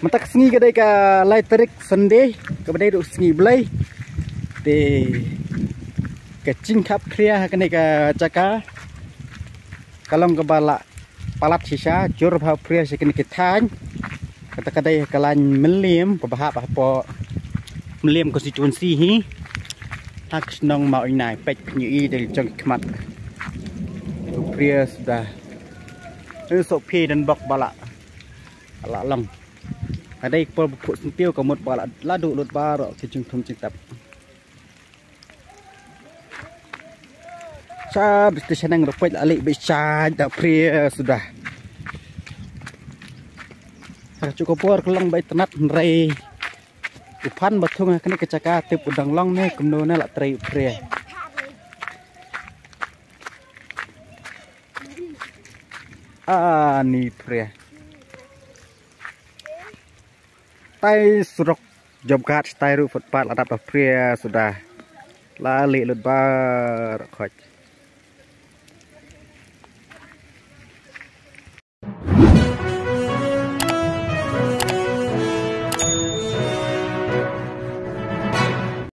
Matak sengi kedai ka lai tarik Sunday kedai duk sengi belai de kecing kap kriya kedai ka caka kalong ke bala palat sisa jur bha kriya sekini ketang kata kedai kalan melim pebahap apa melim konstituensi hi hak senong mau inai pek penyi dari jong kemat kriya sudah sok pi dan bok bala ala long ada ikpol bukuk sentiau komod balak ladu lut barok kicung tum cintap sab di sana ngerupet alik bisa tak pria sudah cukup por kelang baik tenat nrai upan batung kena kecaka tip udang long ne kemnona lak trai pria ni pria tai surok job card style footpath adap pria sudah lali lut bar khoj